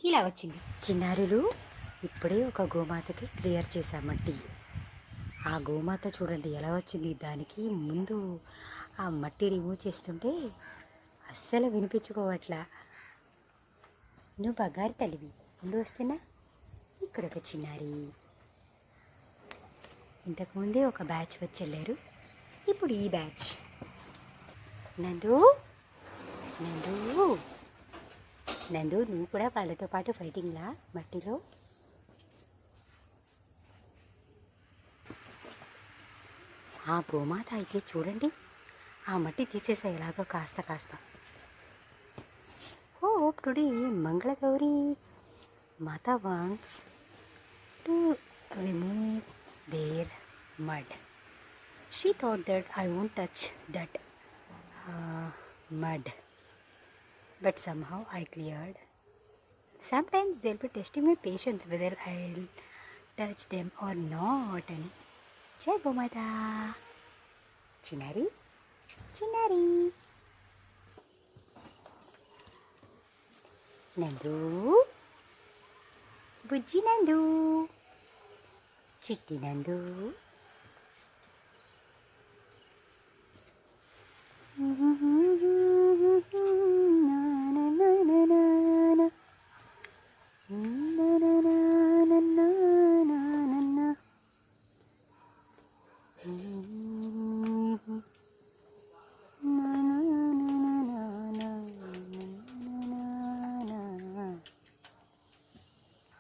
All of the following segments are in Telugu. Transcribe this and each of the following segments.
ఇలా వచ్చింది. చిన్నారులు ఇప్పుడే ఒక గోమాతకి క్లియర్ చేశామట్టి. ఆ గోమాత చూడండి ఎలా వచ్చింది. దానికి ముందు ఆ మట్టి రిమూవ్ చేస్తుంటే అస్సలు వినిపించుకోవట్లా. నువ్వు బంగారు తల్లివి. ముందు వస్తున్నా. ఇక్కడ ఒక చిన్నారి. ఇంతకుముందే ఒక బ్యాచ్ వచ్చి వెళ్ళారు. ఇప్పుడు ఈ బ్యాచ్. నందు నందు నందు నువ్వు కూడా వాళ్ళతో పాటు ఫైటింగ్లా మట్టిలో. ఆ గోమాత అయితే చూడండి ఆ మట్టి తీసేసా ఎలాగో కాస్త కాస్త. ఓ today Mangala Gauri Mata wants to remove their mud. She thought that I won't touch that mud, but somehow I cleared. Sometimes they'll be testing my patience whether I'll touch them or not. And Jai Gomata. Chinari, Chinari. Nandu, Bujji Nandu, Chitti Nandu.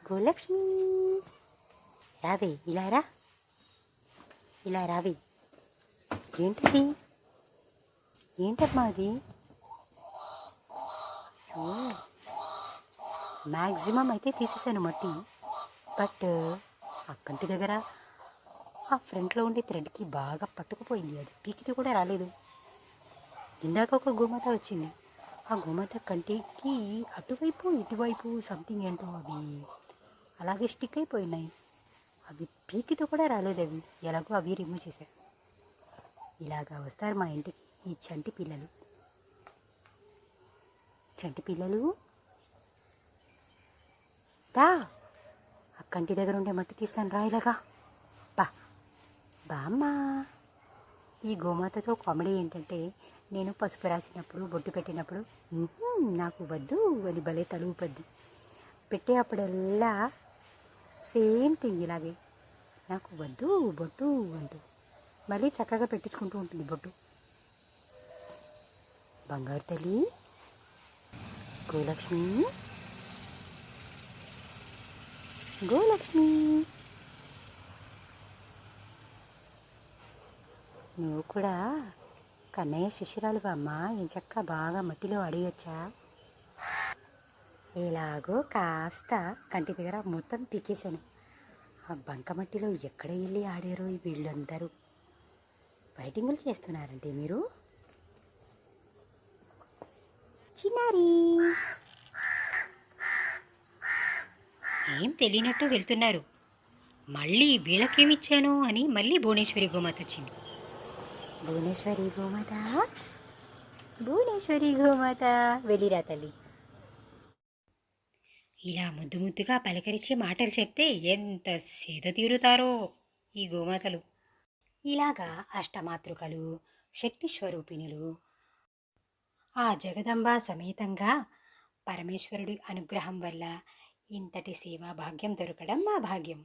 Golakshmi రావే, ఇలా రా, ఇలా రావే. ఏంటిది? ఏంటమ్మా అది? మ్యాక్సిమం అయితే తీసేసాను మట్టి. బట్ ఆ కంటి దగ్గర ఆ ఫ్రంట్లో ఉండే థ్రెడ్కి బాగా పట్టుకుపోయింది. అది పీకితే కూడా రాలేదు. ఇందాక ఒక గోమాత వచ్చింది. ఆ గోమాత కంటికి అటువైపు ఇటువైపు సంథింగ్ ఏంటో అవి అలాగే స్టిక్ అయిపోయినాయి. అవి పీకితో కూడా రాలేదు. అవి ఎలాగో అవి రిమూవ్ చేశారు. ఇలాగా వస్తారు మా ఇంటికి ఈ చంటి పిల్లలు. చంటి పిల్లలు దా, ఆ కంటి దగ్గర ఉండే మట్టి తీస్తాను రా. ఇలాగా బా బామ్మా. ఈ గోమాతతో కామెడీ ఏంటంటే నేను పసుపు రాసినప్పుడు బొట్టు పెట్టినప్పుడు నాకు వద్దు అని భలే తలుపుద్ది. పెట్టేటప్పుడల్లా సేమ్ థింగ్ ఇలాగే నాకు వద్దు బొట్టు అంటూ మళ్ళీ చక్కగా పెట్టించుకుంటూ ఉంటుంది బొట్టు. బంగారు తల్లి గోలక్ష్మి, గోలక్ష్మి. నువ్వు కూడా కన్నయ్య శిష్యురాలుగా అమ్మా. ఏం చక్క బాగా మట్టిలో అడిగొచ్చా. ఎలాగో కాస్త కంటి దగ్గర మొత్తం పీకేశాను. ఆ బంకమట్టిలో ఎక్కడ వెళ్ళి ఆడారో వీళ్ళందరూ. ఫైటింగులు చేస్తున్నారంటే మీరు. చిన్నారి ఏం తెలియనట్టు వెళ్తున్నారు. మళ్ళీ వీళ్ళకేమిచ్చాను అని మళ్ళీ భువనేశ్వరి గోమాత వచ్చింది. భువనేశ్వరి గోమాత, భువనేశ్వరి గోమాత వెళ్ళిరా తల్లి. ఇలా ముద్దు ముద్దుగా పలకరించి మాటలు చెప్తే ఎంత సేద తీరుతారో ఈ గోమాతలు. ఇలాగా అష్టమాతృకలు, శక్తి స్వరూపిణులు, ఆ జగదంబ సమేతంగా పరమేశ్వరుడి అనుగ్రహం వల్ల ఇంతటి సేవా భాగ్యం దొరకడం మా భాగ్యం.